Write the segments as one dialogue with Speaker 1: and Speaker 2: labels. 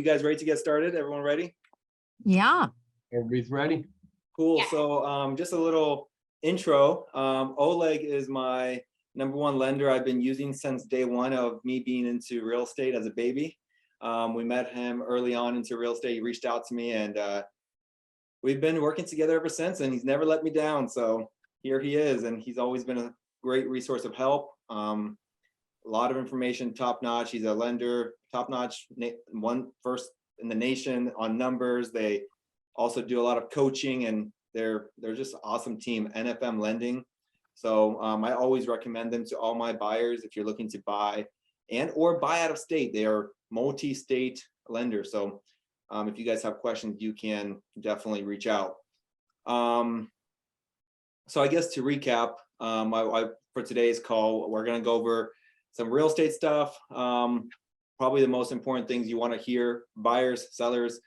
Speaker 1: guys ready to get started? Everyone ready?
Speaker 2: Yeah.
Speaker 3: Everybody's ready.
Speaker 1: Cool.
Speaker 4: Yeah.
Speaker 1: So just a little intro. Oleg is my #1 lender I've been using since day one of me being into real estate as a baby. We met him early on into real estate. He reached out to me and we've been working together ever since, and he's never let me down. So here he is, and he's always been a great resource of help. A lot of information, top notch. He's a lender, top notch, first in the nation on numbers. They also do a lot of coaching, and they're just an awesome team, NFM Lending. So I always recommend them to all my buyers if you're looking to buy or buy out of state. They are multi-state lenders. So if you guys have questions, you can definitely reach out. So I guess to recap, for today's call, we're going to go over some real estate stuff. Probably the most important things you want to hear, buyers, sellers.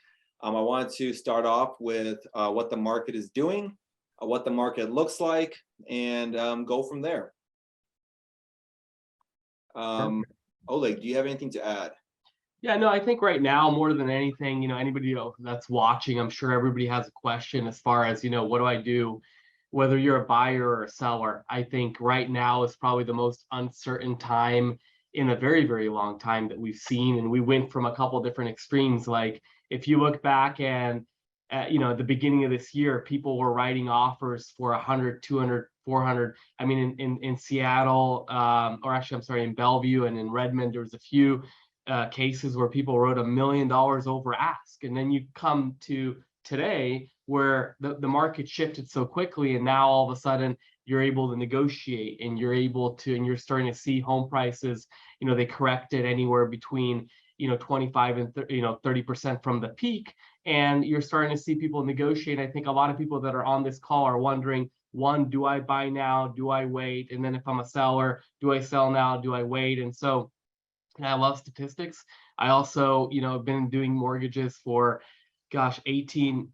Speaker 1: I wanted to start off with what the market is doing, what the market looks like, and go from there. Oleg, do you have anything to add?
Speaker 3: Yeah, no, I think right now, more than anything, anybody that's watching, I'm sure everybody has a question as far as, what do I do? Whether you're a buyer or a seller, I think right now is probably the most uncertain time in a very, very long time that we've seen. And we went from a couple different extremes. Like if you look back and, at the beginning of this year, people were writing offers for 100, 200, 400. I mean, in Seattle, or actually, I'm sorry, in Bellevue and in Redmond, there was a few cases where people wrote $1 million over ask. And then you come to today where the market shifted so quickly, and now all of a sudden you're able to negotiate, and and you're starting to see home prices, they corrected anywhere between 25 and 30% from the peak, and you're starting to see people negotiate. I think a lot of people that are on this call are wondering, one, do I buy now? Do I wait? And then if I'm a seller, do I sell now? Do I wait? And so I love statistics. I also, have been doing mortgages for, 18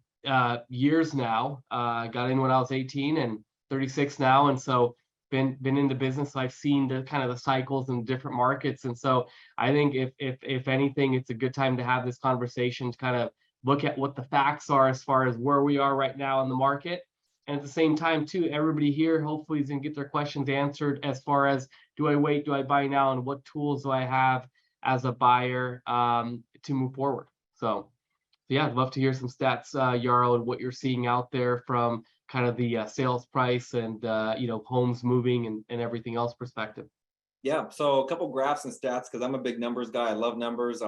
Speaker 3: years now. Got in when I was 18 and 36 now. And so been in the business. I've seen the kind of the cycles in different markets. And so I think if anything, it's a good time to have this conversation to kind of look at what the facts are as far as where we are right now in the market. And at the same time, too, everybody here hopefully is going to get their questions answered as far as, do I wait, do I buy now, and what tools do I have as a buyer to move forward? So yeah, I'd love to hear some stats, Yaro, and what you're seeing out there from kind of the sales price and homes moving and everything else perspective.
Speaker 1: Yeah, so a couple graphs and stats, because I'm a big numbers guy. I love numbers,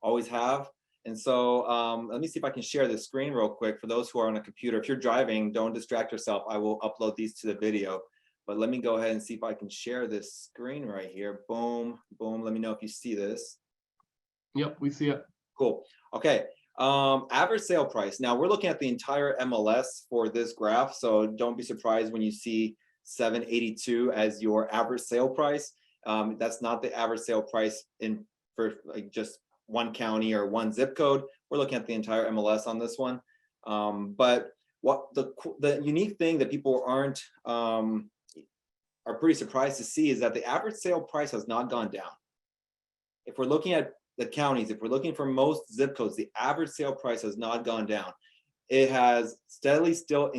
Speaker 1: always have. And so let me see if I can share this screen real quick for those who are on a computer. If you're driving, don't distract yourself. I will upload these to the video. But let me go ahead and see if I can share this screen right here. Boom, boom. Let me know if you see this.
Speaker 3: Yep, we see it.
Speaker 1: Cool. Okay. Average sale price. Now we're looking at the entire MLS for this graph. So don't be surprised when you see 782 as your average sale price. That's not the average sale price for like just one county or one zip code. We're looking at the entire MLS on this one. But what the unique thing that people are pretty surprised to see is that the average sale price has not gone down. If we're looking at the counties, if we're looking for most zip codes, the average sale price has not gone down. It has steadily still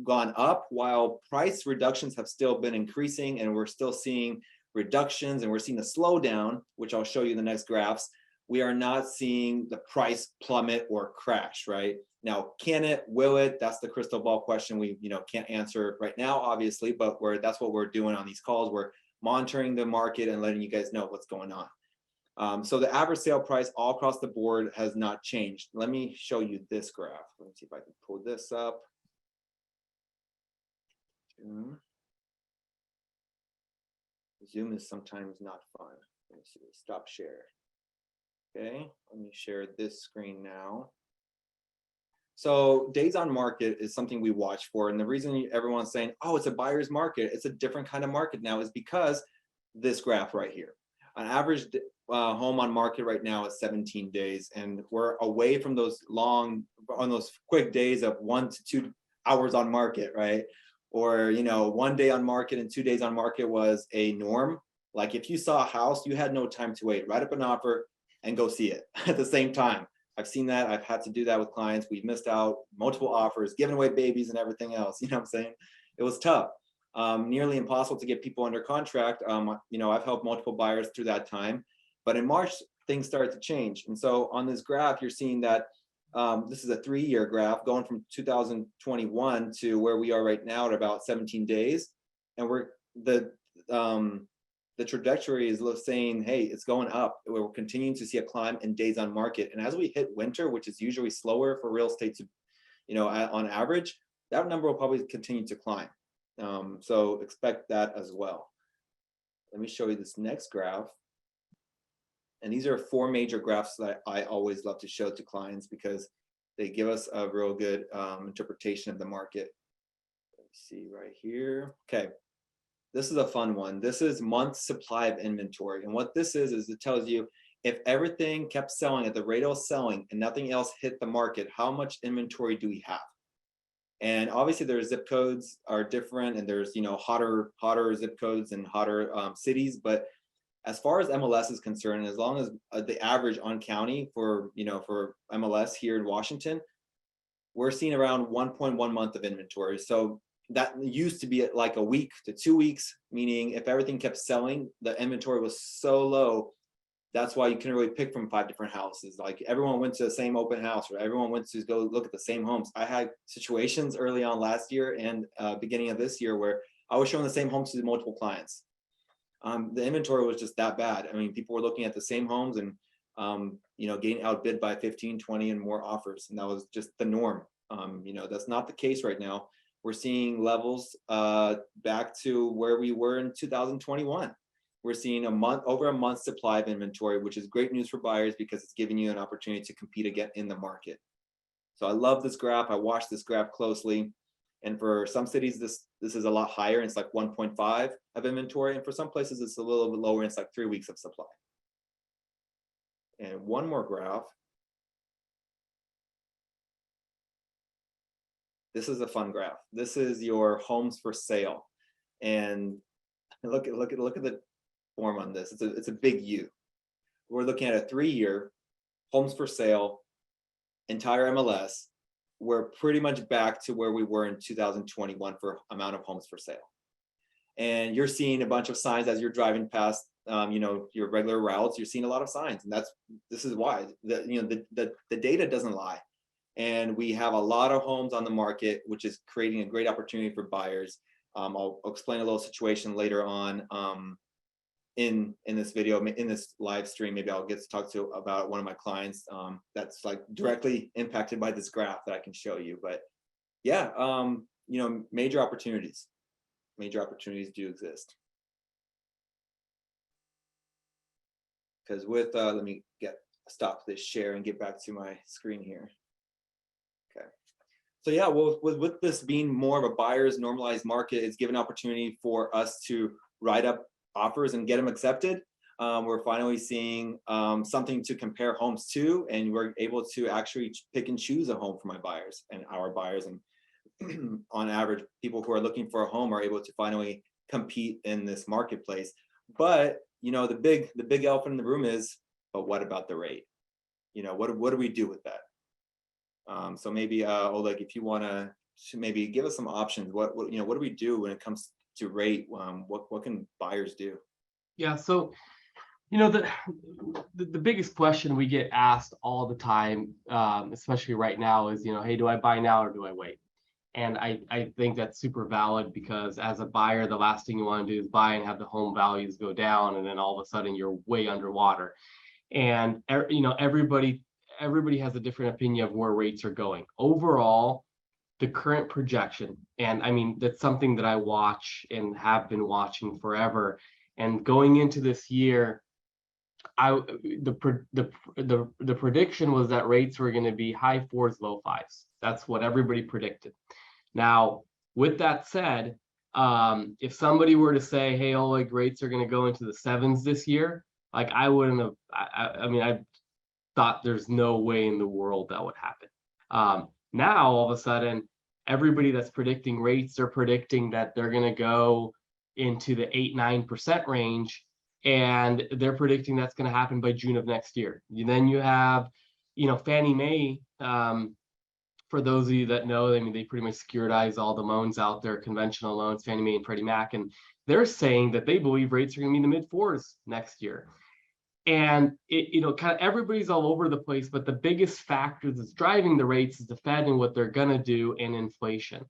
Speaker 1: gone up, while price reductions have still been increasing, and we're still seeing reductions, and we're seeing a slowdown, which I'll show you in the next graphs. We are not seeing the price plummet or crash, right? Now, can it, will it? That's the crystal ball question we can't answer right now, obviously, but that's what we're doing on these calls. We're monitoring the market and letting you guys know what's going on. So the average sale price all across the board has not changed. Let me show you this graph. Let me see if I can pull this up. Zoom is sometimes not fun. Let me see, stop share. Okay, let me share this screen now. So days on market is something we watch for. And the reason everyone's saying, oh, it's a buyer's market, it's a different kind of market now, is because this graph right here. An average home on market right now is 17 days, and we're away from those quick days of 1 to 2 hours on market, right? Or 1 day on market and 2 days on market was a norm. Like if you saw a house, you had no time to wait. Write up an offer and go see it at the same time. I've seen that. I've had to do that with clients. We've missed out multiple offers, giving away babies and everything else. You know what I'm saying? It was tough. Nearly impossible to get people under contract. I've helped multiple buyers through that time, but in March, things started to change. And so on this graph, you're seeing that this is a 3-year graph going from 2021 to where we are right now at about 17 days. And the trajectory is saying, hey, it's going up. We're continuing to see a climb in days on market. And as we hit winter, which is usually slower for real estate to, on average, that number will probably continue to climb. So expect that as well. Let me show you this next graph. And these are 4 major graphs that I always love to show to clients because they give us a real good interpretation of the market. Let's see right here. Okay. This is a fun one. This is month supply of inventory. And what this is it tells you if everything kept selling at the rate it was selling and nothing else hit the market, how much inventory do we have? And obviously their zip codes are different and there's, hotter zip codes and hotter cities. But as far as MLS is concerned, as long as the average on county for MLS here in Washington, we're seeing around 1.1 month of inventory. So that used to be like a week to 2 weeks, meaning if everything kept selling, the inventory was so low. That's why you can really pick from 5 different houses. Like everyone went to the same open house or everyone went to go look at the same homes. I had situations early on last year and beginning of this year where I was showing the same homes to multiple clients. The inventory was just that bad. I mean, people were looking at the same homes and, getting outbid by 15, 20 and more offers. And that was just the norm. That's not the case right now. We're seeing levels back to where we were in 2021. We're seeing over a month supply of inventory, which is great news for buyers because it's giving you an opportunity to compete again in the market. So I love this graph. I watched this graph closely. And for some cities, this is a lot higher. It's like 1.5 of inventory. And for some places, it's a little bit lower. It's like 3 weeks of supply. And one more graph. This is a fun graph. This is your homes for sale. And look at the form on this. It's a big U. We're looking at a 3-year homes for sale, entire MLS. We're pretty much back to where we were in 2021 for amount of homes for sale. And you're seeing a bunch of signs as you're driving past, your regular routes. You're seeing a lot of signs, and this is why the data doesn't lie. And we have a lot of homes on the market, which is creating a great opportunity for buyers. I'll explain a little situation later on in this video, in this live stream. Maybe I'll get to talk about one of my clients that's like directly impacted by this graph that I can show you. But yeah, major opportunities do exist. Because with let me stop this share and get back to my screen here. Okay. So yeah, well, with this being more of a buyer's normalized market, it's given opportunity for us to write up offers and get them accepted. We're finally seeing something to compare homes to, and we're able to actually pick and choose a home for my buyers and our buyers. And on average, people who are looking for a home are able to finally compete in this marketplace. But the big elephant in the room is, but what about the rate? What do we do with that? So maybe Oleg, if you want to maybe give us some options, what do we do when it comes to rate? What can buyers do?
Speaker 3: Yeah, so the biggest question we get asked all the time, especially right now, is hey, do I buy now or do I wait? And I think that's super valid, because as a buyer, the last thing you want to do is buy and have the home values go down, and then all of a sudden you're way underwater. And everybody has a different opinion of where rates are going. Overall, the current projection, and I mean, that's something that I watch and have been watching forever. And going into this year, the prediction was that rates were going to be high 4s, low 5s. That's what everybody predicted. Now, with that said, if somebody were to say, hey, Oleg, rates are going to go into the 7s this year, like I wouldn't have, I thought there's no way in the world that would happen. Now, all of a sudden, everybody that's predicting rates are predicting that they're going to go into the 8-9% range, and they're predicting that's going to happen by June of next year. Then you have Fannie Mae, for those of you that know, I mean, they pretty much securitize all the loans out there, conventional loans, Fannie Mae and Freddie Mac, and they're saying that they believe rates are going to be in the mid fours next year. And kind of everybody's all over the place, but the biggest factor that's driving the rates is the Fed and what they're going to do and inflation.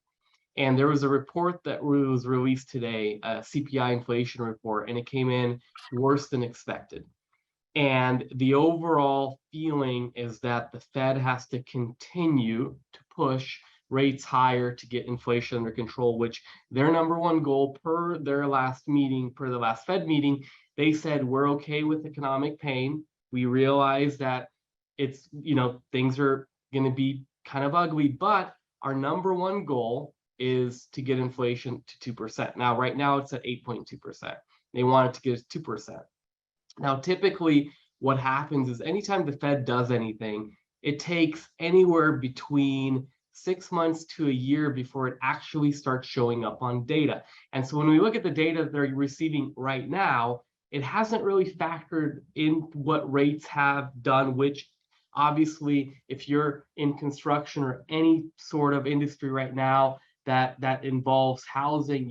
Speaker 3: And there was a report that was released today, a CPI inflation report, and it came in worse than expected. And the overall feeling is that the Fed has to continue to push rates higher to get inflation under control, which their number one goal per their last meeting, per the last Fed meeting, they said, we're okay with economic pain. We realize that it's, things are going to be kind of ugly, but our number one goal is to get inflation to 2%. Now, right now it's at 8.2%. They want it to get 2%. Now, typically what happens is anytime the Fed does anything, it takes anywhere between 6 months to a year before it actually starts showing up on data. And so when we look at the data they're receiving right now, it hasn't really factored in what rates have done, which obviously, if you're in construction or any sort of industry right now that involves housing,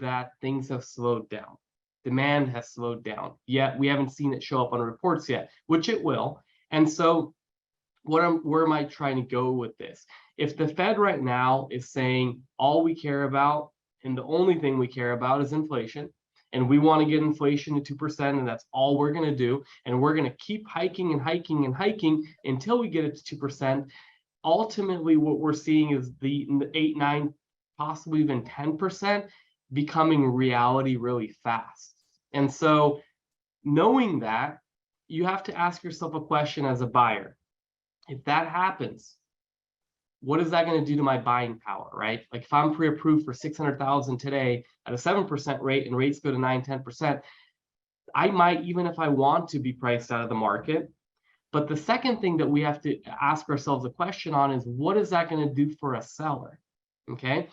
Speaker 3: that things have slowed down. Demand has slowed down, yet we haven't seen it show up on reports yet, which it will. And so where am I trying to go with this? If the Fed right now is saying all we care about and the only thing we care about is inflation, and we want to get inflation to 2%, and that's all we're going to do, and we're going to keep hiking and hiking and hiking until we get it to 2%, ultimately what we're seeing is the 8, 9, possibly even 10% becoming reality really fast. And so knowing that, you have to ask yourself a question as a buyer. If that happens, what is that going to do to my buying power, right? Like if I'm pre-approved for 600,000 today at a 7% rate and rates go to 9, 10%, I might, even if I want to, be priced out of the market. But the second thing that we have to ask ourselves a question on is, what is that going to do for a seller? Okay.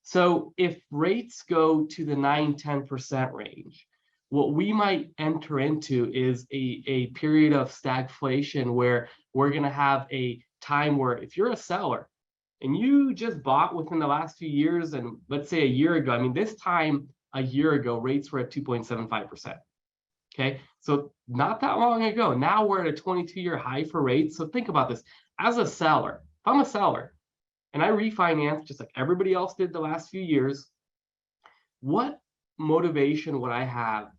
Speaker 3: So if rates go to the 9, 10% range, what we might enter into is a period of stagflation where we're going to have a time where if you're a seller and you just bought within the last few years, and let's say a year ago, I mean, this time a year ago, rates were at 2.75%. Okay, so not that long ago. Now we're at a 22-year high for rates. So think about this. As a seller, if I'm a seller and I refinance just like everybody else did the last few years, what motivation would I have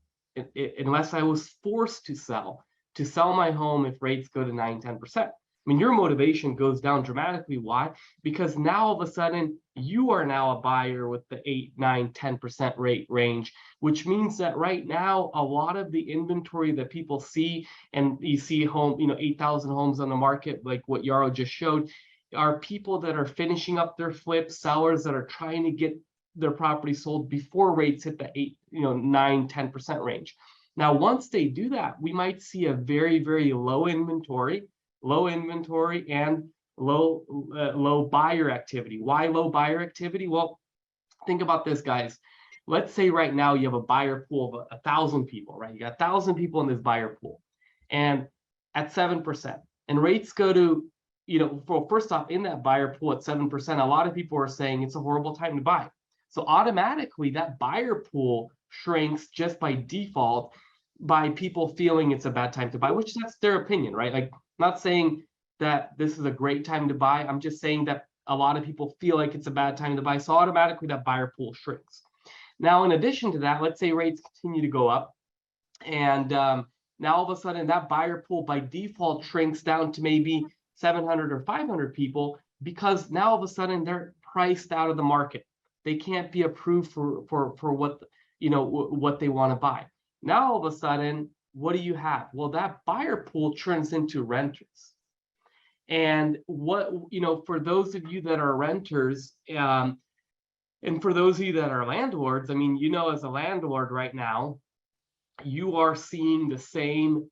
Speaker 3: unless I was forced to sell my home if rates go to 9, 10%? I mean, your motivation goes down dramatically. Why? Because now all of a sudden you are now a buyer with the 8, 9, 10% rate range, which means that right now a lot of the inventory that people see, and you see 8,000 homes on the market, like what Yaro just showed, are people that are finishing up their flips, sellers that are trying to get their property sold before rates hit the 8, 9, 10% range. Now, once they do that, we might see a very, very low inventory and low buyer activity. Why low buyer activity? Well, think about this, guys. Let's say right now you have a buyer pool of 1,000 people, right? You got 1,000 people in this buyer pool, and at 7%, and rates go to, first off, in that buyer pool at 7%, a lot of people are saying it's a horrible time to buy. So automatically that buyer pool shrinks just by default by people feeling it's a bad time to buy, which that's their opinion, right? Like, I'm not saying that this is a great time to buy. I'm just saying that a lot of people feel like it's a bad time to buy. So automatically that buyer pool shrinks. Now, in addition to that, let's say rates continue to go up, and now all of a sudden that buyer pool by default shrinks down to maybe 700 or 500 people, because now all of a sudden they're priced out of the market. They can't be approved for what what they want to buy. Now all of a sudden, what do you have? Well, that buyer pool turns into renters. And what, for those of you that are renters, and for those of you that are landlords, I mean, as a landlord right now, you are seeing the same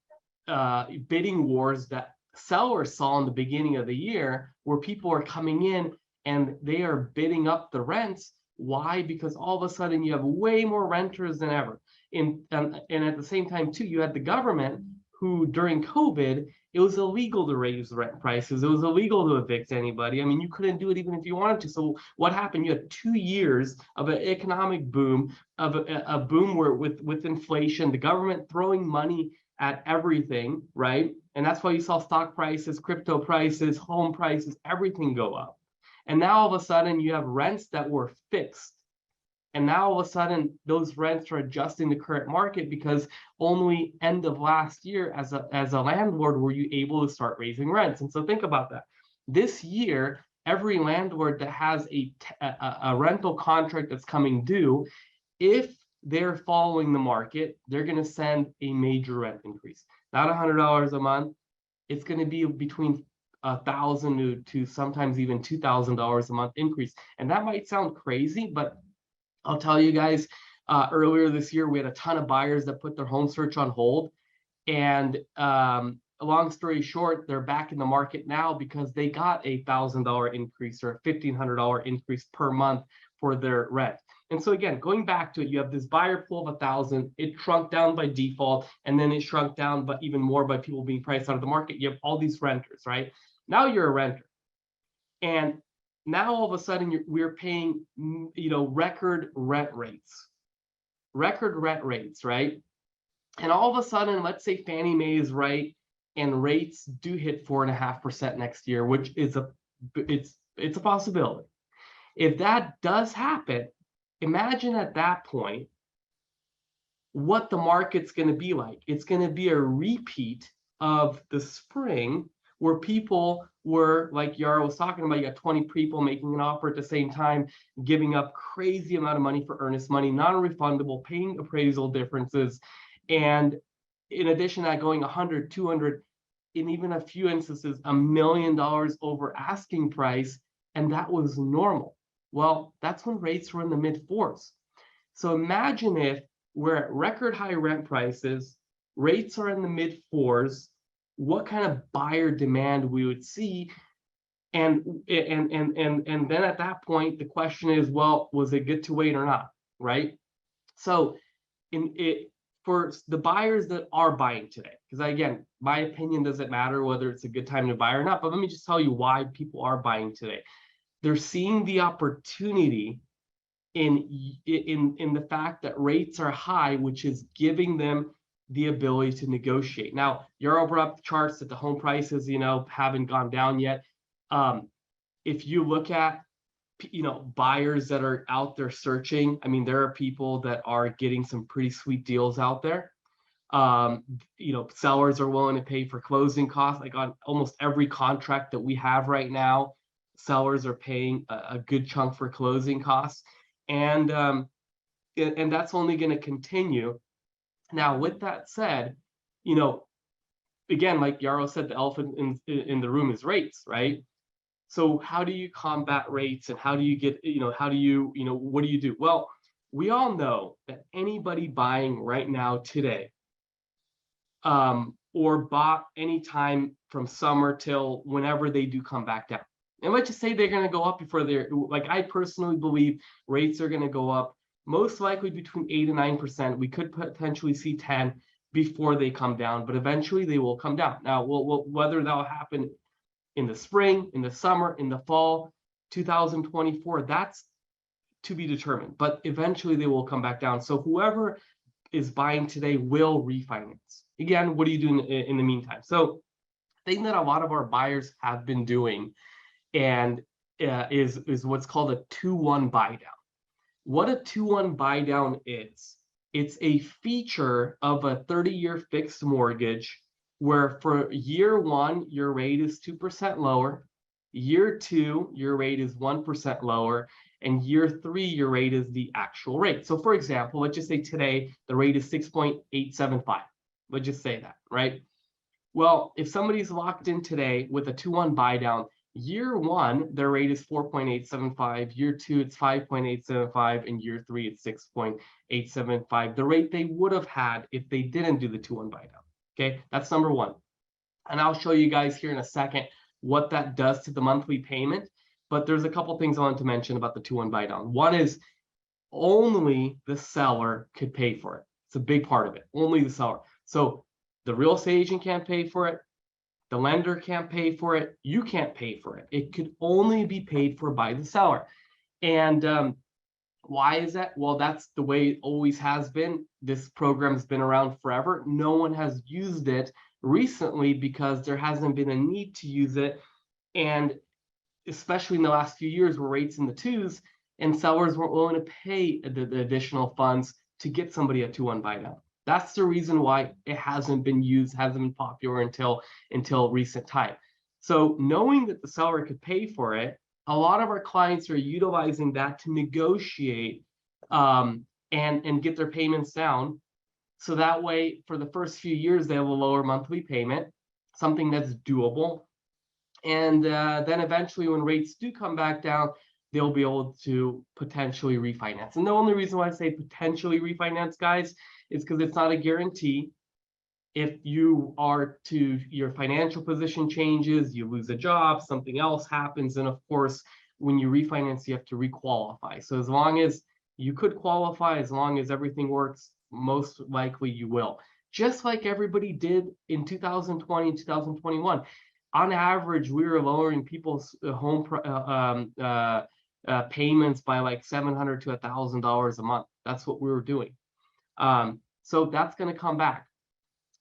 Speaker 3: bidding wars that sellers saw in the beginning of the year, where people are coming in and they are bidding up the rents. Why? Because all of a sudden you have way more renters than ever. And at the same time, too, you had the government who during COVID it was illegal to raise rent prices. It was illegal to evict anybody. I mean, you couldn't do it even if you wanted to. So what happened? You had 2 years of an economic boom, of a boom where with inflation, the government throwing money at everything, right? And that's why you saw stock prices, crypto prices, home prices, everything go up. And now all of a sudden you have rents that were fixed. And now all of a sudden those rents are adjusting the current market, because only end of last year as a landlord were you able to start raising rents. And so think about that. This year, every landlord that has a rental contract that's coming due, if they're following the market, they're going to send a major rent increase. Not $100 a month. It's going to be between $1,000 to sometimes even $2,000 a month increase. And that might sound crazy, but I'll tell you guys, earlier this year, we had a ton of buyers that put their home search on hold. And long story short, they're back in the market now because they got a $1,000 increase or a $1,500 increase per month for their rent. And so again, going back to it, you have this buyer pool of 1,000, it shrunk down by default, and then it shrunk down, but even more by people being priced out of the market. You have all these renters, right? Now you're a renter. And now all of a sudden we're paying, record rent rates, right? And all of a sudden, let's say Fannie Mae is right, and rates do hit 4.5% next year, which is it's a possibility. If that does happen, imagine at that point what the market's going to be like. It's going to be a repeat of the spring, where people were, like Yaro was talking about, you got 20 people making an offer at the same time, giving up crazy amount of money for earnest money, non-refundable, paying appraisal differences. And in addition to that, going 100, 200, in even a few instances, $1 million over asking price. And that was normal. Well, that's when rates were in the mid fours. So imagine if we're at record high rent prices, rates are in the mid fours, what kind of buyer demand we would see. And then at that point, the question is, well, was it good to wait or not, right? So for the buyers that are buying today, because again, my opinion doesn't matter whether it's a good time to buy or not, but let me just tell you why people are buying today. They're seeing the opportunity in the fact that rates are high, which is giving them the ability to negotiate. Now, Yaro brought up the charts that the home prices, haven't gone down yet. If you look at, buyers that are out there searching, I mean, there are people that are getting some pretty sweet deals out there. Sellers are willing to pay for closing costs. Like on almost every contract that we have right now, sellers are paying a good chunk for closing costs. And that's only going to continue. Now, with that said, again, like Yaro said, the elephant in the room is rates, right? So how do you combat rates, and how do you get, what do you do? Well, we all know that anybody buying right now today, or bought anytime from summer till whenever they do come back down. And let's just say they're going to go up before I personally believe rates are going to go up most likely between 8 and 9%. We could potentially see 10 before they come down, but eventually they will come down. Now, whether that will happen in the spring, in the summer, in the fall, 2024, that's to be determined. But eventually they will come back down. So whoever is buying today will refinance. Again, what do you do in the meantime? So the thing that a lot of our buyers have been doing and is what's called a 2-1 buy down. What a 2-1 buy down is, it's a feature of a 30-year fixed mortgage where for year 1, your rate is 2% lower, year 2, your rate is 1% lower, and year 3, your rate is the actual rate. So for example, let's just say today the rate is 6.875. Let's just say that, right? Well, if somebody's locked in today with a 2-1 buy down, year 1, their rate is 4.875. Year 2, it's 5.875. And year 3, it's 6.875. The rate they would have had if they didn't do the 2-1 buy down. Okay, that's number 1. And I'll show you guys here in a second what that does to the monthly payment. But there's a couple things I want to mention about the 2-1 buy down. One is only the seller could pay for it. It's a big part of it. Only the seller. So the real estate agent can't pay for it. The lender can't pay for it. You can't pay for it. It could only be paid for by the seller. And why is that? Well, that's the way it always has been. This program's been around forever. No one has used it recently because there hasn't been a need to use it. And especially in the last few years where rates in the twos and sellers weren't willing to pay the additional funds to get somebody a 2-1 buy down. That's the reason why it hasn't been used, hasn't been popular until recent time. So knowing that the seller could pay for it, a lot of our clients are utilizing that to negotiate and get their payments down. So that way, for the first few years, they have a lower monthly payment, something that's doable. And then eventually, when rates do come back down, they'll be able to potentially refinance. And the only reason why I say potentially refinance, guys, is because it's not a guarantee. If you are to, your financial position changes, you lose a job, something else happens, and of course, when you refinance, you have to requalify. So as long as you could qualify, as long as everything works, most likely you will. Just like everybody did in 2020 and 2021. On average, we were lowering people's home payments by like $700 to $1,000 a month. That's what we were doing. So that's going to come back.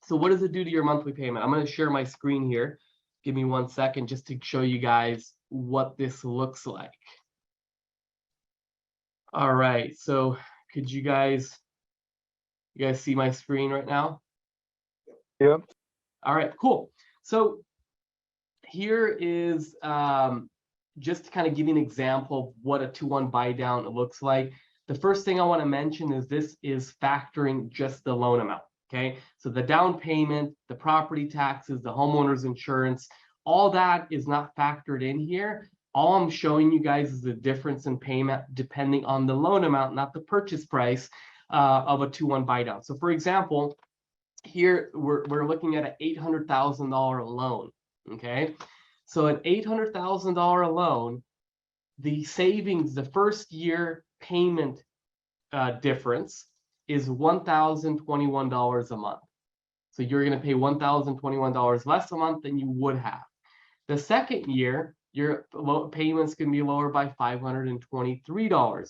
Speaker 3: So what does it do to your monthly payment? I'm going to share my screen here. Give me 1 second just to show you guys what this looks like. All right. So could you guys see my screen right now?
Speaker 2: Yep.
Speaker 3: All right, cool. So here is just to kind of give you an example of what a 2-1 buy down looks like. The first thing I want to mention is this is factoring just the loan amount. Okay, so the down payment, the property taxes, the homeowner's insurance, all that is not factored in here. All I'm showing you guys is the difference in payment depending on the loan amount, not the purchase price of a 2-1 buy down. So for example, here we're looking at an $800,000 loan. Okay, so an $800,000 loan, the savings, the first year payment difference is $1,021 a month. So you're going to pay $1,021 less a month than you would have. The second year, your payments can be lower by $523 a month.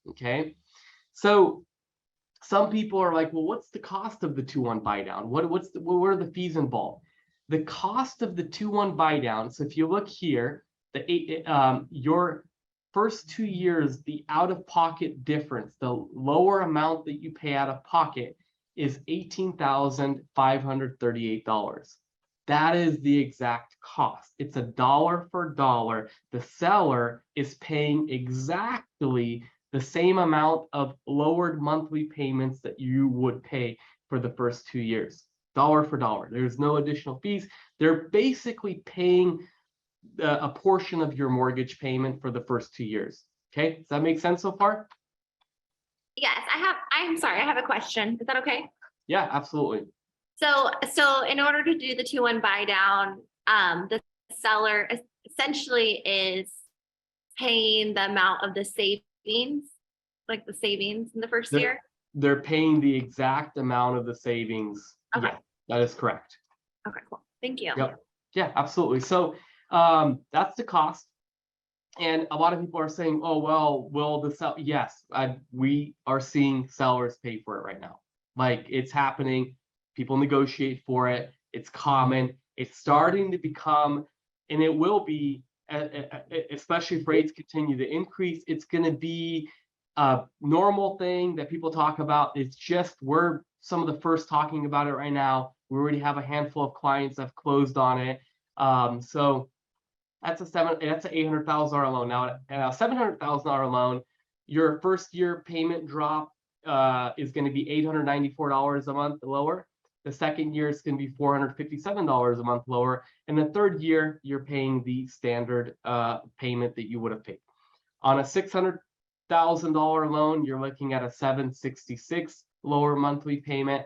Speaker 3: Okay, so some people are like, well, what's the cost of the 2-1 buy down? What are the fees involved? The cost of the 2-1 buy down. So if you look here, your first 2 years, the out-of-pocket difference, the lower amount that you pay out of pocket is $18,538. That is the exact cost. It's a dollar for dollar. The seller is paying exactly the same amount of lowered monthly payments that you would pay for the first 2 years. Dollar for dollar. There's no additional fees. They're basically paying a portion of your mortgage payment for the first 2 years. Okay, does that make sense so far?
Speaker 4: Yes, I'm sorry, I have a question. Is that okay?
Speaker 3: Yeah, absolutely.
Speaker 4: So in order to do the 2-1 buy down, the seller essentially is paying the amount of the savings, like the savings in the first year.
Speaker 3: They're paying the exact amount of the savings.
Speaker 4: Okay.
Speaker 3: Yeah, that is correct.
Speaker 4: Okay, cool. Thank you.
Speaker 3: Yep. Yeah, absolutely. So that's the cost. And a lot of people are saying, oh, well, will the sell? Yes, we are seeing sellers pay for it right now. Like it's happening. People negotiate for it. It's common. It's starting to become, and it will be, especially if rates continue to increase, it's going to be a normal thing that people talk about. It's just we're some of the first talking about it right now. We already have a handful of clients that have closed on it. So that's an $800,000 loan. Now, a $700,000 loan, your first year payment drop is going to be $894 a month lower. The second year is going to be $457 a month lower. And the third year, you're paying the standard payment that you would have paid. On a $600,000 loan, you're looking at a $766 lower monthly payment.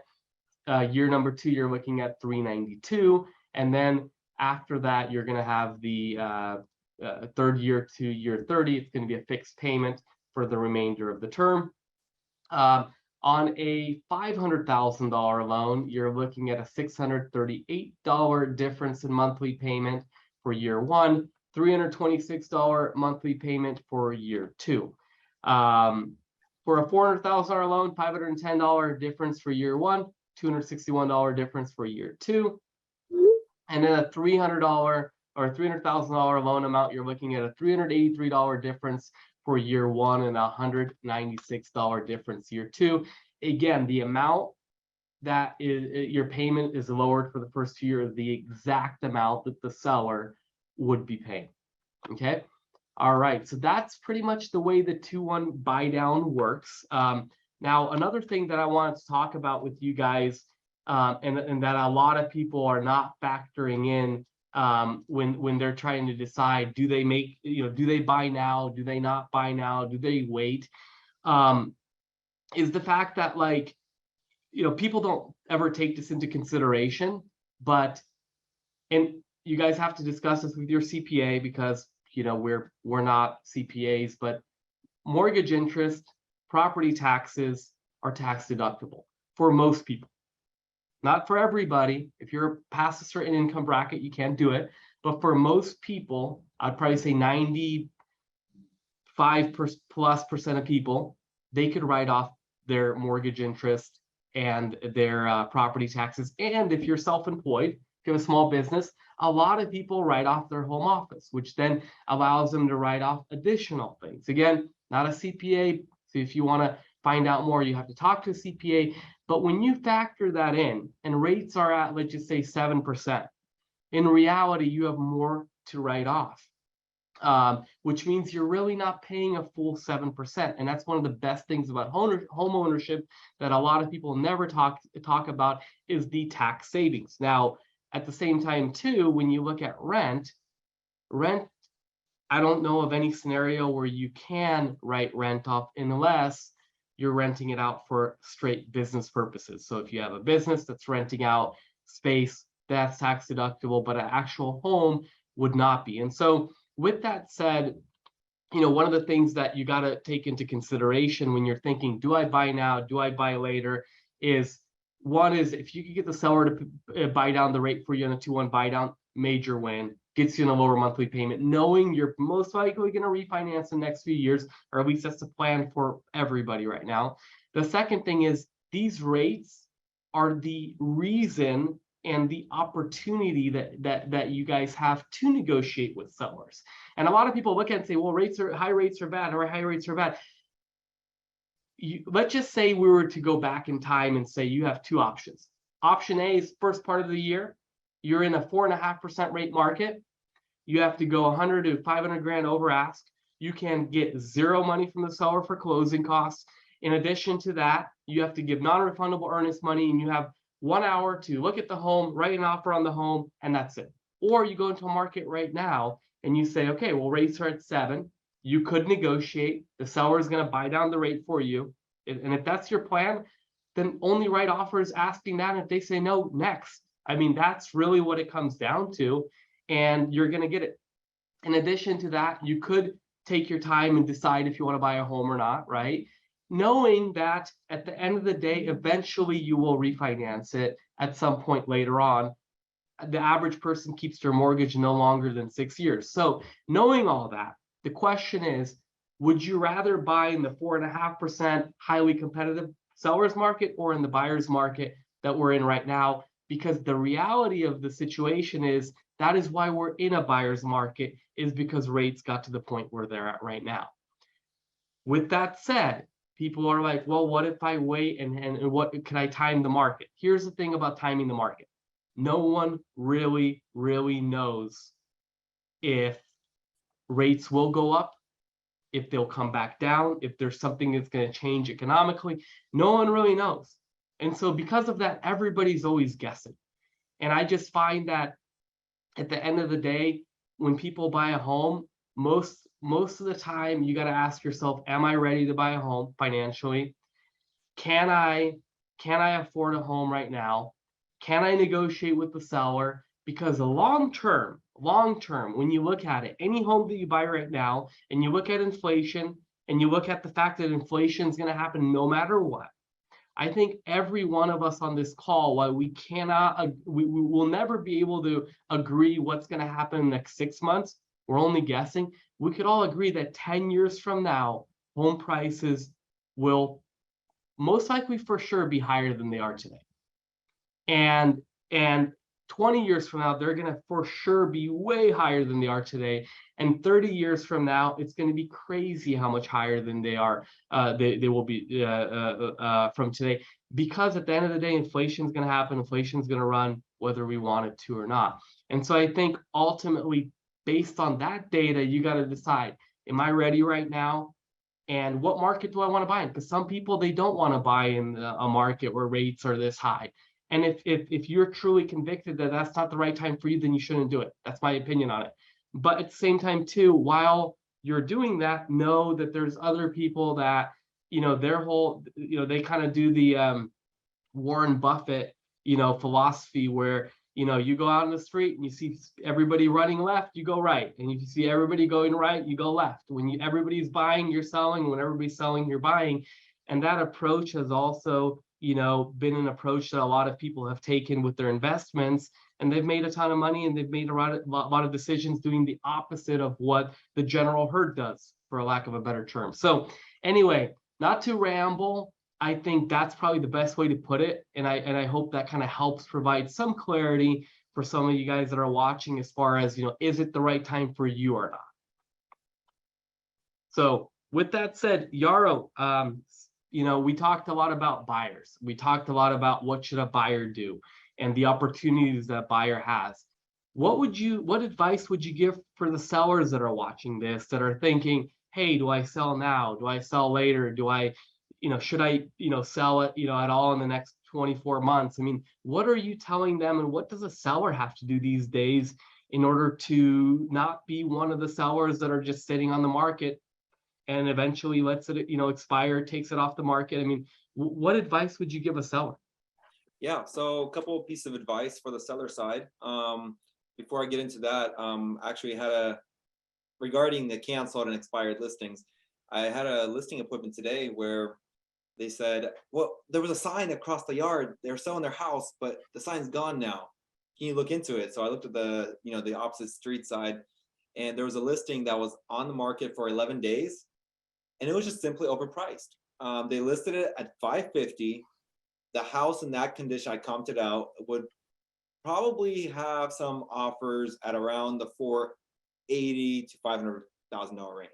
Speaker 3: Year number 2, you're looking at $392. And then after that, you're going to have the third year to year 30. It's going to be a fixed payment for the remainder of the term. On a $500,000 loan, you're looking at a $638 difference in monthly payment for year one, $326 monthly payment for year two. For a $400,000 loan, $510 difference for year one, $261 difference for year two. And then a $300 or $300,000 loan amount, you're looking at a $383 difference for year one and a $196 difference year two. Again, the amount that is your payment is lowered for the first 2 years, the exact amount that the seller would be paying. Okay. All right. So that's pretty much the way the 2-1 buy down works. Now, another thing that I wanted to talk about with you guys, and that a lot of people are not factoring in when they're trying to decide, do they make, do they buy now? Do they not buy now? Do they wait? Is the fact that, like, people don't ever take this into consideration, and you guys have to discuss this with your CPA, because, we're not CPAs, but mortgage interest, property taxes are tax deductible for most people. Not for everybody. If you're past a certain income bracket, you can't do it. But for most people, I'd probably say 95% plus of people, they could write off their mortgage interest and their property taxes. And if you're self-employed, if you have a small business, a lot of people write off their home office, which then allows them to write off additional things. Again, not a CPA. So if you want to find out more, you have to talk to a CPA. But when you factor that in and rates are at, let's just say 7%, in reality, you have more to write off, which means you're really not paying a full 7%. And that's one of the best things about home ownership that a lot of people never talk about, is the tax savings. Now, at the same time, too, when you look at rent, I don't know of any scenario where you can write rent off unless you're renting it out for straight business purposes. So if you have a business that's renting out space, that's tax deductible, but an actual home would not be. And so with that said, one of the things that you got to take into consideration when you're thinking, do I buy now, do I buy later, is one is, if you could get the seller to buy down the rate for you on a 2-1 buy down, major win, gets you in a lower monthly payment, knowing you're most likely going to refinance in the next few years, or at least that's the plan for everybody right now. The second thing is, these rates are the reason and the opportunity that you guys have to negotiate with sellers. And a lot of people look at it and say, well, high rates are bad, or high rates are bad. Let's just say we were to go back in time and say you have two options. Option A is first part of the year, you're in a 4.5% rate market. You have to go 100 to 500 grand over ask. You can get zero money from the seller for closing costs. In addition to that, you have to give non-refundable earnest money, and you have 1 hour to look at the home, write an offer on the home, and that's it. Or you go into a market right now and you say, okay, well, rates are at 7. You could negotiate. The seller is going to buy down the rate for you. And if that's your plan, then only write offers asking that. And if they say no, next. I mean, that's really what it comes down to, and you're going to get it. In addition to that, you could take your time and decide if you want to buy a home or not, right? Knowing that at the end of the day, eventually you will refinance it at some point later on. The average person keeps their mortgage no longer than 6 years. So knowing all that, the question is, would you rather buy in the 4.5% highly competitive seller's market or in the buyer's market that we're in right now? Because the reality of the situation is, that is why we're in a buyer's market, is because rates got to the point where they're at right now. With that said, people are like, well, what if I wait and what can I time the market? Here's the thing about timing the market. No one really knows if rates will go up, if they'll come back down, if there's something that's going to change economically. No one really knows. And so because of that, everybody's always guessing. And I just find that at the end of the day, when people buy a home, most of the time you got to ask yourself, am I ready to buy a home financially? Can I afford a home right now? Can I negotiate with the seller? Because long term, when you look at it, any home that you buy right now, and you look at inflation, and you look at the fact that inflation is going to happen no matter what, I think every one of us on this call, while we cannot, we will never be able to agree what's going to happen in the next 6 months. We're only guessing. We could all agree that 10 years from now, home prices will most likely for sure be higher than they are today. And 20 years from now, they're going to for sure be way higher than they are today. And 30 years from now, it's going to be crazy how much higher than they are. They will be from today, because at the end of the day, inflation is going to happen. Inflation is going to run whether we want it to or not. And so I think ultimately, based on that data, you got to decide: am I ready right now? And what market do I want to buy in? Because some people, they don't want to buy in a market where rates are this high. And if you're truly convicted that that's not the right time for you, then you shouldn't do it. That's my opinion on it. But at the same time, too, while you're doing that, know that there's other people that, their whole, they kind of do the Warren Buffett, philosophy where, you go out in the street and you see everybody running left, you go right. And if you see everybody going right, you go left. When everybody's buying, you're selling. When everybody's selling, you're buying. And that approach has also, been an approach that a lot of people have taken with their investments, and they've made a ton of money, and they've made a lot of decisions doing the opposite of what the general herd does, for a lack of a better term. So anyway, not to ramble, I think that's probably the best way to put it. And I hope that kind of helps provide some clarity for some of you guys that are watching, as far as, is it the right time for you or not? So with that said, Yaro, we talked a lot about buyers. We talked a lot about what should a buyer do and the opportunities that buyer has. What advice would you give for the sellers that are watching this, that are thinking, hey, do I sell now? Do I sell later? Do I, should I, sell it, at all in the next 24 months? I mean, what are you telling them, and what does a seller have to do these days in order to not be one of the sellers that are just sitting on the market and eventually lets it, expire, takes it off the market? I mean, what advice would you give a seller?
Speaker 1: Yeah, so a couple of pieces of advice for the seller side. Before I get into that, actually regarding the canceled and expired listings, I had a listing appointment today where they said, well, there was a sign across the yard. They're selling their house, but the sign's gone now. Can you look into it? So I looked at the opposite street side, and there was a listing that was on the market for 11 days, and it was just simply overpriced. They listed it at $550. The house in that condition, I commented out, would probably have some offers at around the $480,000 to $500,000 range.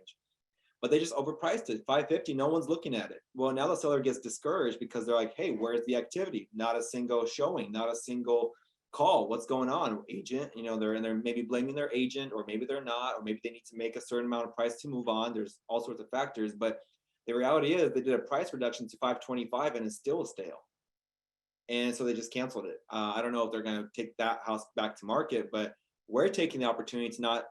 Speaker 1: But they just overpriced it, $550. No one's looking at it. Well, now the seller gets discouraged because they're like, hey, where's the activity? Not a single showing, not a single call. What's going on, agent? They're maybe blaming their agent, or maybe they're not, or maybe they need to make a certain amount of price to move on. There's all sorts of factors, but the reality is they did a price reduction to $525 and it's still stale. And so they just canceled it. I don't know if they're going to take that house back to market, but we're taking the opportunity to not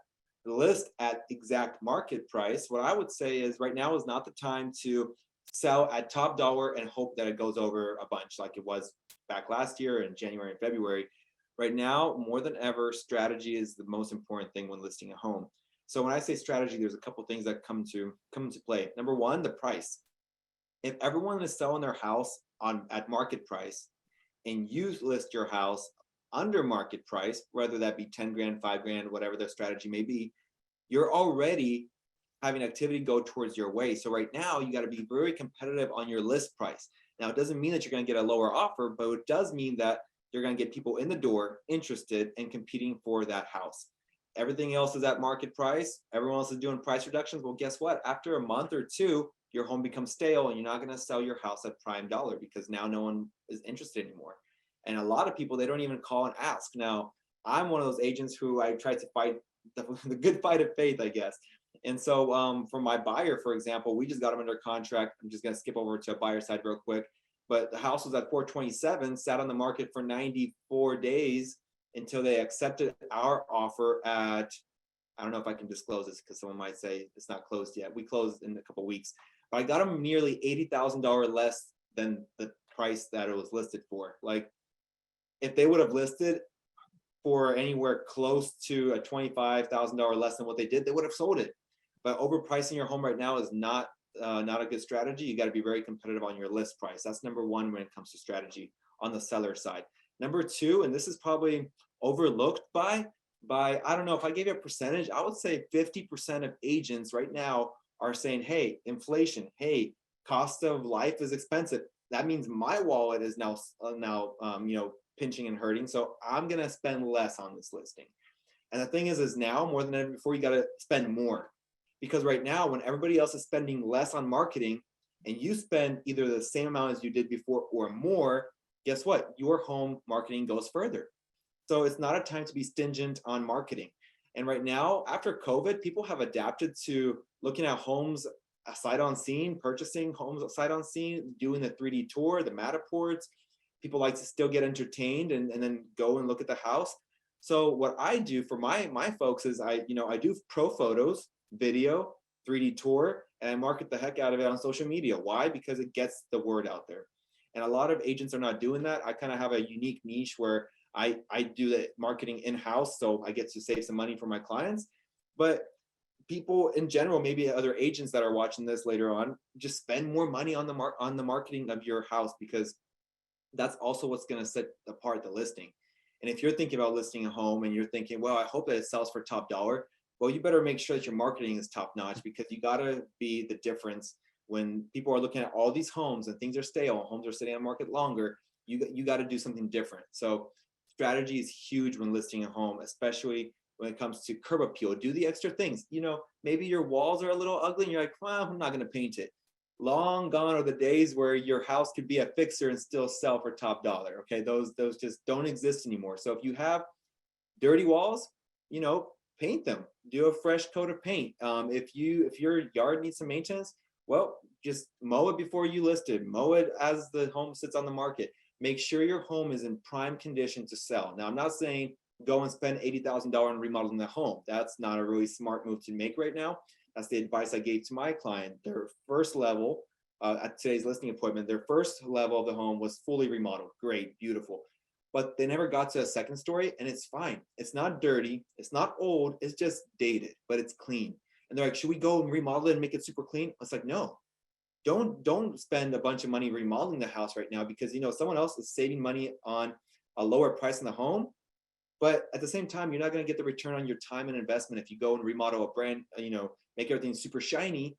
Speaker 1: list at exact market price. What I would say is right now is not the time to sell at top dollar and hope that it goes over a bunch like it was back last year in January and February. Right now, more than ever, strategy is the most important thing when listing a home. So when I say strategy, there's a couple things that come into play. Number one, the price. If everyone is selling their house at market price, and you list your house under market price, whether that be 10 grand, 5 grand, whatever their strategy may be, you're already having activity go towards your way. So right now you got to be very competitive on your list price. Now, it doesn't mean that you're going to get a lower offer, but it does mean that you're going to get people in the door interested and competing for that house. Everything else is at market price. Everyone else is doing price reductions. Well, guess what? After a month or two, your home becomes stale and you're not going to sell your house at prime dollar because now no one is interested anymore. And a lot of people, they don't even call and ask. Now, I'm one of those agents who I try to fight the good fight of faith, I guess. And so for my buyer, for example, we just got him under contract. I'm just going to skip over to a buyer side real quick. But the house was at 427, sat on the market for 94 days until they accepted our offer at, I don't know if I can disclose this because someone might say it's not closed yet. We closed in a couple of weeks. But I got them nearly $80,000 less than the price that it was listed for. Like, if they would have listed for anywhere close to a $25,000 less than what they did, they would have sold it. But overpricing your home right now is not not a good strategy. You got to be very competitive on your list price. That's number one when it comes to strategy on the seller side. Number two, and this is probably overlooked by I don't know, if I gave you a percentage, I would say 50% of agents right now are saying, hey, inflation, hey, cost of life is expensive. That means my wallet is now pinching and hurting. So I'm gonna spend less on this listing. And the thing is now more than ever before, you got to spend more, because right now when everybody else is spending less on marketing and you spend either the same amount as you did before or more, guess what? Your home marketing goes further. So it's not a time to be stingent on marketing. And right now, after COVID, people have adapted to looking at homes sight unseen, purchasing homes sight unseen, doing the 3D tour, the Matterports. People like to still get entertained and then go and look at the house. So what I do for my folks is I do pro photos, video, 3D tour, and I market the heck out of it on social media. Why? Because it gets the word out there. And a lot of agents are not doing that. I kind of have a unique niche where I do the marketing in-house, so I get to save some money for my clients. But people in general, maybe other agents that are watching this later on, just spend more money on the marketing of your house, because that's also what's going to set apart the listing. And if you're thinking about listing a home and you're thinking, well, I hope that it sells for top dollar, well, you better make sure that your marketing is top notch, because you got to be the difference when people are looking at all these homes and things are stale, homes are sitting on the market longer. You got to do something different. So strategy is huge when listing a home, especially when it comes to curb appeal. Do the extra things. Maybe your walls are a little ugly and you're like, well, I'm not going to paint it. Long gone are the days where your house could be a fixer and still sell for top dollar. Okay, those just don't exist anymore. So if you have dirty walls, paint them. Do a fresh coat of paint. If your yard needs some maintenance, well, just mow it before you list it. Mow it as the home sits on the market. Make sure your home is in prime condition to sell. Now, I'm not saying go and spend $80,000 in remodeling the home. That's not a really smart move to make right now. That's the advice I gave to my client. Their first level at today's listing appointment, their first level of the home was fully remodeled. Great, beautiful. But they never got to a second story, and it's fine. It's not dirty. It's not old. It's just dated, but it's clean. And they're like, should we go and remodel it and make it super clean? It's like, no. Don't spend a bunch of money remodeling the house right now, because someone else is saving money on a lower price in the home, but at the same time, you're not going to get the return on your time and investment if you go and remodel a brand, make everything super shiny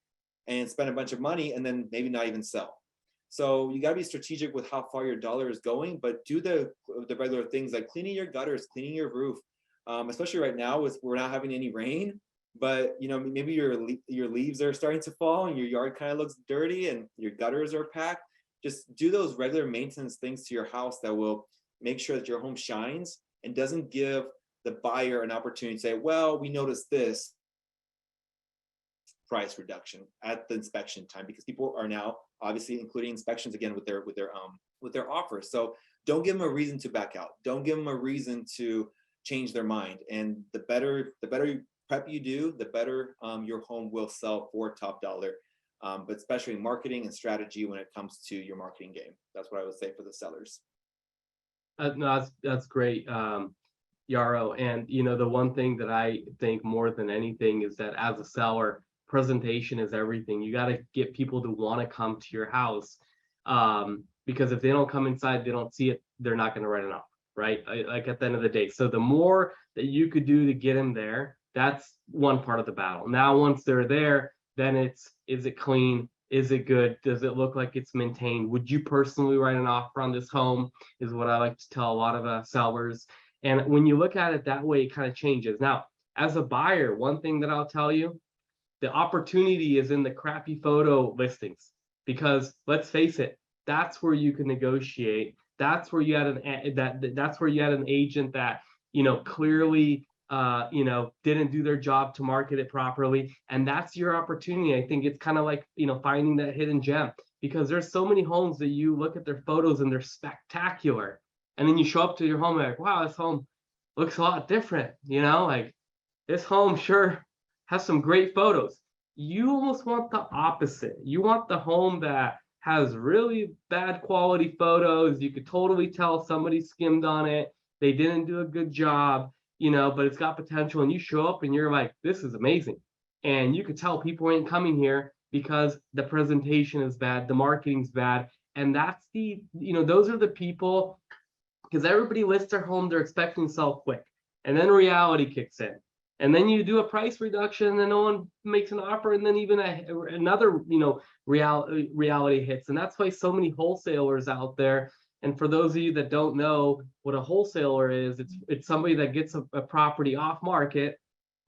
Speaker 1: and spend a bunch of money and then maybe not even sell. So you got to be strategic with how far your dollar is going, but do the regular things like cleaning your gutters, cleaning your roof, especially right now we're not having any rain. But maybe your leaves are starting to fall and your yard kind of looks dirty and your gutters are packed. Just do those regular maintenance things to your house that will make sure that your home shines and doesn't give the buyer an opportunity to say, well, we noticed this price reduction at the inspection time, because people are now obviously including inspections again with their offers. So don't give them a reason to back out. Don't give them a reason to change their mind. And the better prep you do, the better your home will sell for top dollar, but especially marketing and strategy when it comes to your marketing game. That's what I would say for the sellers.
Speaker 3: No, that's great, Yaro. And the one thing that I think more than anything is that as a seller, presentation is everything. You got to get people to want to come to your house, because if they don't come inside, they don't see it, they're not going to write it off, right? Like at the end of the day. So the more that you could do to get them there, that's one part of the battle. Now, once they're there, then is it clean? Is it good? Does it look like it's maintained? Would you personally write an offer on this home? Is what I like to tell a lot of sellers. And when you look at it that way, it kind of changes. Now, as a buyer, one thing that I'll tell you, the opportunity is in the crappy photo listings, because let's face it, that's where you can negotiate. That's where you had an agent that clearly didn't do their job to market it properly. And that's your opportunity. I think it's kind of like, finding that hidden gem, because there's so many homes that you look at their photos and they're spectacular. And then you show up to your home and like, wow, this home looks a lot different. Like this home sure has some great photos. You almost want the opposite. You want the home that has really bad quality photos. You could totally tell somebody skimmed on it. They didn't do a good job. But it's got potential, and you show up and you're like, this is amazing. And you could tell people ain't coming here because the presentation is bad, the marketing's bad. And that's those are the people, because everybody lists their home, they're expecting to sell quick. And then reality kicks in. And then you do a price reduction, and then no one makes an offer, and then even another, reality hits. And that's why so many wholesalers out there. And for those of you that don't know what a wholesaler is, it's somebody that gets a property off market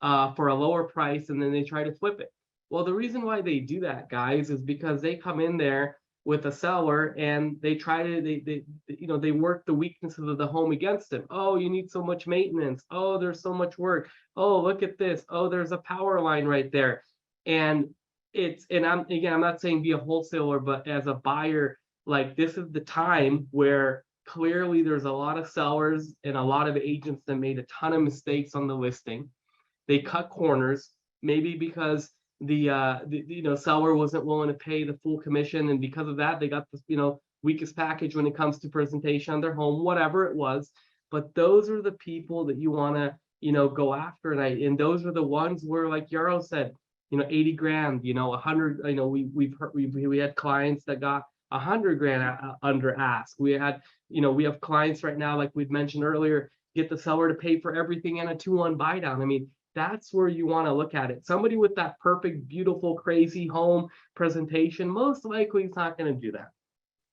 Speaker 3: for a lower price, and then they try to flip it. Well, the reason why they do that, guys, is because they come in there with a seller and they try to they work the weaknesses of the home against them. Oh, you need so much maintenance. Oh, there's so much work. Oh, look at this. Oh, there's a power line right there. And I'm not saying be a wholesaler, but as a buyer, like, this is the time where clearly there's a lot of sellers and a lot of agents that made a ton of mistakes on the listing. They cut corners, maybe because the seller wasn't willing to pay the full commission, and because of that, they got the weakest package when it comes to presentation on their home, whatever it was. But those are the people that you want to go after, and those are the ones where, like Yaro said, 80 grand, 100. We had clients that got 100 grand under ask. We have clients right now, like we've mentioned earlier, get the seller to pay for everything in a 2-1 buy down. I mean, that's where you want to look at it. Somebody with that perfect, beautiful, crazy home presentation, most likely is not going to do that,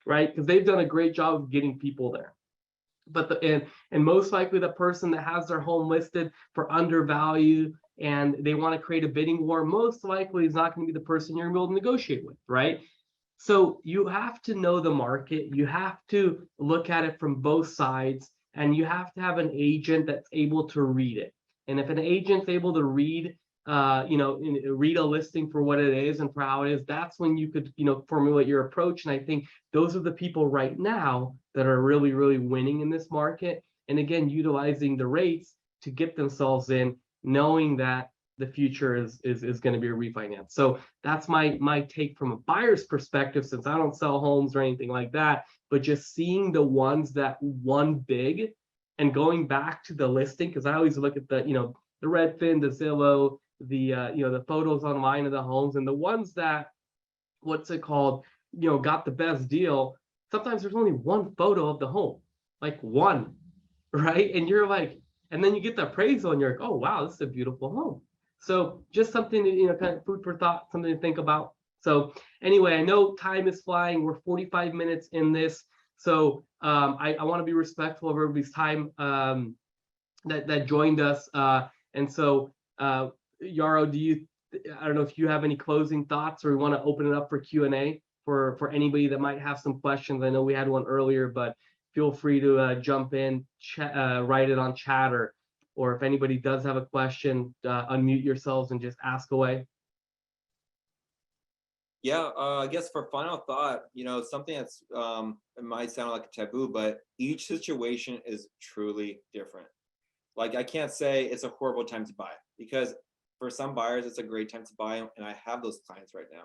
Speaker 3: right? Because they've done a great job of getting people there. But and most likely the person that has their home listed for undervalue and they want to create a bidding war, most likely is not going to be the person you're able to negotiate with, right? So you have to know the market. You have to look at it from both sides, and you have to have an agent that's able to read it. And if an agent's able to read a listing for what it is and for how it is, that's when you could formulate your approach. And I think those are the people right now that are really, really winning in this market, and again, utilizing the rates to get themselves in, knowing that the future is going to be a refinance. So that's my take from a buyer's perspective, since I don't sell homes or anything like that, but just seeing the ones that won big and going back to the listing, because I always look at the Redfin, the Zillow, the photos online of the homes, and the ones that, got the best deal. Sometimes there's only one photo of the home, like one, right? And you're like, and then you get the appraisal and you're like, oh wow, this is a beautiful home. So just something to, kind of food for thought, something to think about. So anyway, I know time is flying. We're 45 minutes in this. So I want to be respectful of everybody's time that joined us. And so Yaro, I don't know if you have any closing thoughts, or we want to open it up for Q&A for anybody that might have some questions. I know we had one earlier, but feel free to jump in, write it on chat, or if anybody does have a question, unmute yourselves and just ask away.
Speaker 1: Yeah, I guess for final thought, something that's it might sound like a taboo, but each situation is truly different. Like, I can't say it's a horrible time to buy, because for some buyers it's a great time to buy, and I have those clients right now.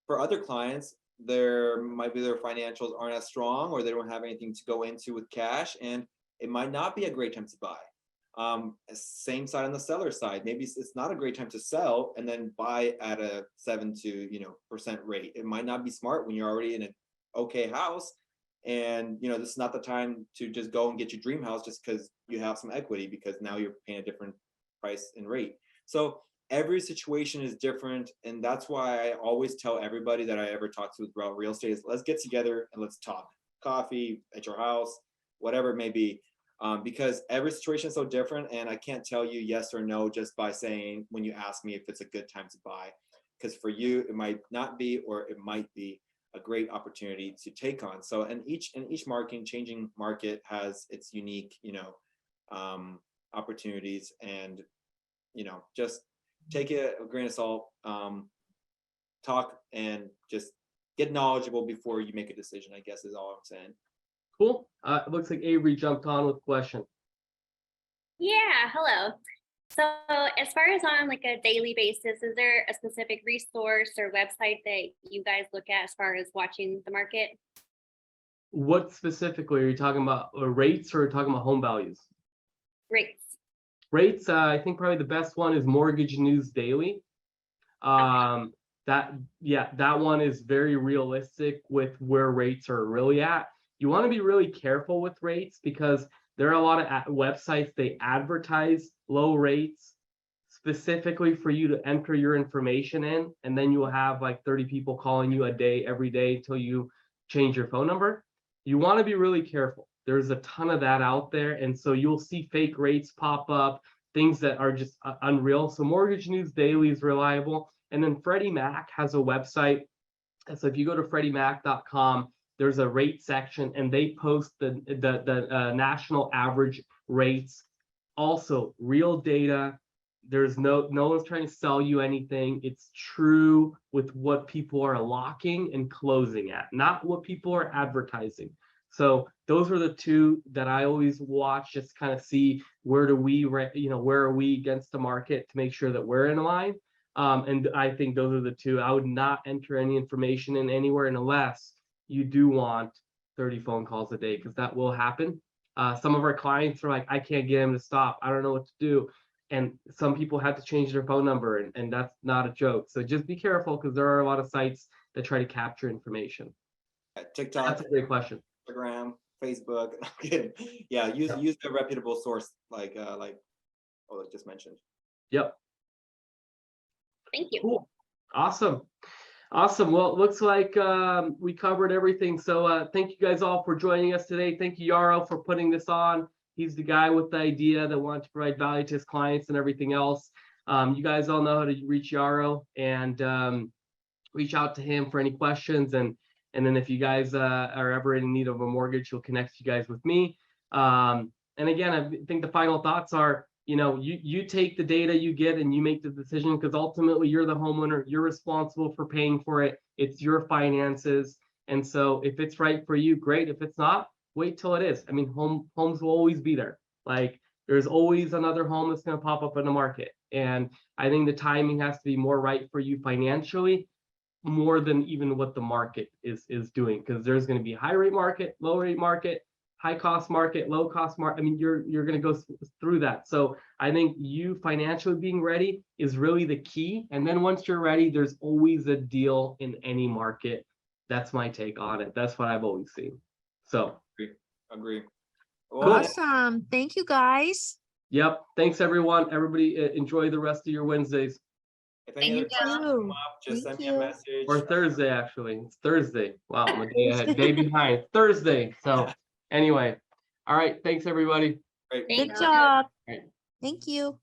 Speaker 1: For other clients, their financials aren't as strong, or they don't have anything to go into with cash, and it might not be a great time to buy. Same side on the seller side. Maybe it's not a great time to sell and then buy at a 7% rate. It might not be smart when you're already in an okay house, and this is not the time to just go and get your dream house just because you have some equity, because now you're paying a different price and rate. So every situation is different, and that's why I always tell everybody that I ever talk to about real estate is, let's get together and let's talk. Coffee at your house, whatever it may be. Because every situation is so different, and I can't tell you yes or no just by saying, when you ask me if it's a good time to buy, because for you it might not be, or it might be a great opportunity to take on. So, and each changing market has its unique opportunities, and just take it a grain of salt. Talk and just get knowledgeable before you make a decision, I guess, is all I'm saying.
Speaker 3: Cool. It looks like Avery jumped on with a question.
Speaker 4: Yeah, hello. So as far as on like a daily basis, is there a specific resource or website that you guys look at as far as watching the market?
Speaker 3: What specifically are you talking about? Rates, or talking about home values?
Speaker 4: Rates.
Speaker 3: Rates, I think probably the best one is Mortgage News Daily. that one is very realistic with where rates are really at. You want to be really careful with rates because there are a lot of websites, they advertise low rates specifically for you to enter your information in, and then you will have like 30 people calling you a day every day until you change your phone number. You want to be really careful. There's a ton of that out there, and so you'll see fake rates pop up, things that are just unreal. So Mortgage News Daily is reliable, and then Freddie Mac has a website. So if you go to freddiemac.com, there's a rate section, and they post the national average rates. Also, real data. There's no one's trying to sell you anything. It's true with what people are locking and closing at, not what people are advertising. So those are the two that I always watch, just kind of see where do we, where are we against the market to make sure that we're in line. And I think those are the two. I would not enter any information in anywhere unless you do want 30 phone calls a day, because that will happen. Some of our clients are like, I can't get him to stop. I don't know what to do. And some people have to change their phone number, and that's not a joke. So just be careful, because there are a lot of sites that try to capture information.
Speaker 1: TikTok,
Speaker 3: That's a great question.
Speaker 1: Instagram, Facebook. Yeah, use a reputable source like Oleg just mentioned.
Speaker 3: Yep.
Speaker 4: Thank you.
Speaker 3: Cool. Awesome. Well, it looks like we covered everything. So thank you guys all for joining us today. Thank you, Yaro, for putting this on. He's the guy with the idea that wanted to provide value to his clients and everything else. You guys all know how to reach Yaro and reach out to him for any questions. And then if you guys are ever in need of a mortgage, he'll connect you guys with me. And again, I think the final thoughts are, you take the data you get and you make the decision, because ultimately you're the homeowner. You're responsible for paying for it. It's your finances. And so if it's right for you, great. If it's not, wait till it is. I mean, homes will always be there. Like, there's always another home that's going to pop up in the market. And I think the timing has to be more right for you financially, more than even what the market is doing, because there's going to be high rate market, low rate market, high cost market, low cost market. I mean, you're going to go through that. So I think you financially being ready is really the key. And then once you're ready, there's always a deal in any market. That's my take on it. That's what I've always seen. So
Speaker 1: Agree.
Speaker 3: Cool.
Speaker 2: Awesome. Thank you, guys.
Speaker 3: Yep. Thanks, everyone. Everybody enjoy the rest of your Wednesdays.
Speaker 1: If any other
Speaker 4: Thank you.
Speaker 1: questions come up, just
Speaker 2: Thank
Speaker 1: send me a
Speaker 2: you.
Speaker 1: message.
Speaker 3: Or Thursday, actually. It's Thursday. Wow, I'm a day ahead, day behind. Thursday. So anyway. All right. Thanks, everybody.
Speaker 1: Great.
Speaker 4: Thank
Speaker 2: Good
Speaker 4: you.
Speaker 2: job.
Speaker 3: Right.
Speaker 2: Thank you.